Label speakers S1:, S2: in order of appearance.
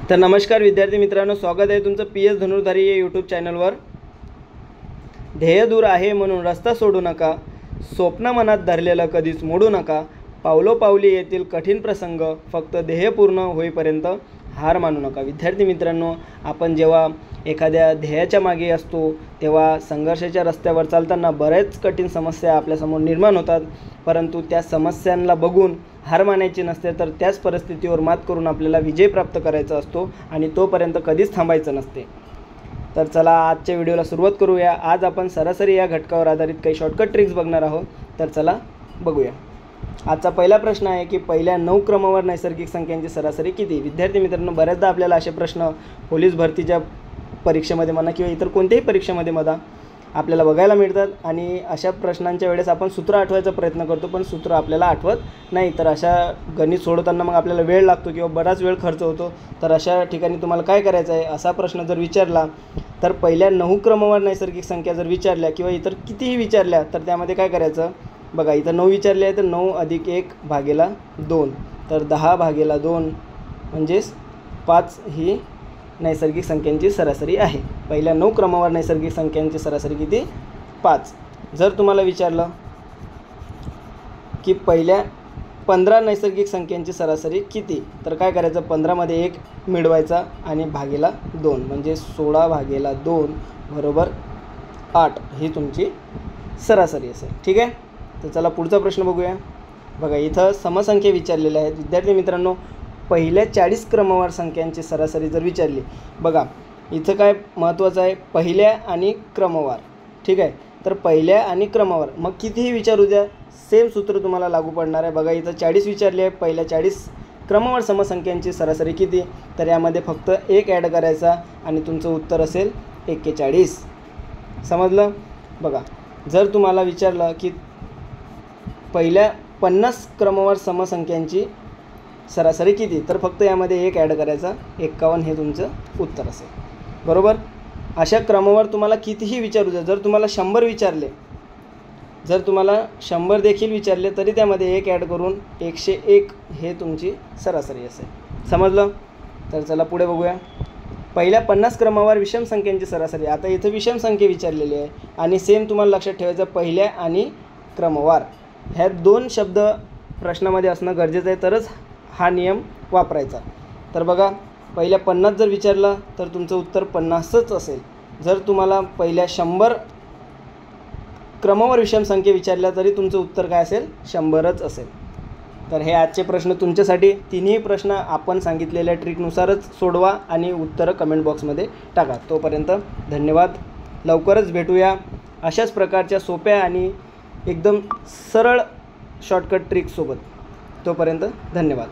S1: तर नमस्कार विद्यार्थी मित्रांनो, स्वागत आहे तुमचं PS धनुर्धारी या यूट्यूब चॅनलवर। ध्येय दूर आहे म्हणून रस्ता सोडू नका, स्वप्न मनात धरलेलं कधीच मोडू नका, पावलोपावली येतील कठीण प्रसंग, फक्त ध्येय पूर्ण होईपर्यंत हार मानू नका। विद्यार्थी मित्रांनो, आपण जेव्हा एखाद्या ध्येयाच्या मागे असतो तेव्हा संघर्षाच्या रस्त्यावर चालताना बरेच कठीण समस्या आपल्यासमोर निर्माण होतात, परंतु त्या समस्यांना बघून हार मानायची नसते, तर त्याच परिस्थितीवर मात करून आपल्याला विजय प्राप्त करायचा असतो आणि तोपर्यंत कधीच थांबायचं नसते। तर चला आजच्या व्हिडिओला सुरुवात करूया। आज आपण सरासरी या घटकावर आधारित काही शॉर्टकट ट्रिक्स बघणार आहोत, तर चला बघूया। आजचा पहिला प्रश्न आहे की पहिल्या 9 क्रमावर नैसर्गिक संख्यांची सरासरी किती। विद्यार्थी मित्रांनो, बऱ्याचदा आपल्याला असे प्रश्न पोलीस भरतीच्या परीक्षेमध्ये म्हणा किंवा इतर कोणत्याही परीक्षेमध्ये म्हणा आपल्याला बघायला मिळतात आणि अशा प्रश्नांच्या वेळेस आपण सूत्र आठवायचा प्रयत्न करतो, पण सूत्र आपल्याला आठवत नाही। तर अशा गणित सोडवताना मग आपल्याला वेळ लागतो किंवा बराच वेळ खर्च होतो। तर अशा ठिकाणी तुम्हाला काय करायचं आहे, असा प्रश्न जर विचारला तर पहिल्या 9 क्रमावर नैसर्गिक संख्या जर विचारल्या किंवा इतर कितीही विचारल्या तर त्यामध्ये काय करायचं, बघा इथं 9 विचारले आहे तर 9 + 1 भागेला 2, तर 10/2 म्हणजेच 5 ही नैसर्गिक संख्यांची सरासरी आहे। पहिल्या 9 क्रमावर नैसर्गिक संख्यांची सरासरी किती, 5। जर तुम्हाला विचारलं की पहिल्या 15 नैसर्गिक संख्यांची सरासरी किती, तर काय करायचं, 15 मध्ये 1 मिळवायचा आणि भागेला 2 म्हणजे 16/2 बरोबर 8 ही तुमची सरासरी असेल। ठीक आहे, तर चला पुढचा प्रश्न बघूया। बघा इथं समसंख्या विचारलेल्या आहेत। विद्यार्थी मित्रांनो, पहिल्या 40 क्रमावर संख्यांची सरासरी जर विचारली, बघा इथं काय महत्त्वाचं आहे, पहिल्या आणि क्रमवार। ठीक आहे, तर पहिल्या आणि क्रमवार मग कितीही विचारू द्या सेम सूत्र तुम्हाला लागू पडणार आहे। बघा इथं 40 विचारले आहे, पहिल्या 40 क्रमवार समसंख्यांची सरासरी किती, तर यामध्ये फक्त 1 ॲड करायचा आणि तुमचं उत्तर असेल 41। समजलं। बघा जर तुम्हाला विचारलं की पहिल्या 50 क्रमवार समसंख्यांची सरासरी किती, तर फक्त यामध्ये 1 ॲड करायचा, 51 हे तुमचं उत्तर असेल बरोबर। अशा क्रमावर तुम्हाला कितीही विचारू द्या, जर तुम्हाला 100 विचारले, जर तुम्हाला 100 देखील विचारले तरी त्यामध्ये 1 ॲड करून 101 हे तुमची सरासरी असेल। समजलं। तर चला पुढे बघूया। पहिल्या 50 क्रमावर विषम संख्यांची सरासरी। आता इथं विषम संख्या विचारलेली आहे आणि सेम तुम्हाला लक्षात ठेवायचं, पहिल्या आणि क्रमवार ह्या 2 शब्द प्रश्नामध्ये असणं गरजेचं आहे, तरच हा नियम वापरायचा। तर बघा पहिल्या 50 जर विचारला तर तुमचं उत्तर 50च असेल। जर तुम्हाला पहिल्या 100 क्रमावर विषम संख्या विचारल्या तरी तुमचं उत्तर काय असेल, 100च असेल। तर हे आजचे प्रश्न तुमच्यासाठी। तिन्ही प्रश्न आपण सांगितलेल्या ट्रिकनुसारच सोडवा आणि उत्तरं कमेंट बॉक्समध्ये टाका। तोपर्यंत धन्यवाद। लवकरच भेटूया अशाच प्रकारच्या सोप्या आणि एकदम सरळ शॉर्टकट ट्रिकसोबत। तोपर्यंत धन्यवाद।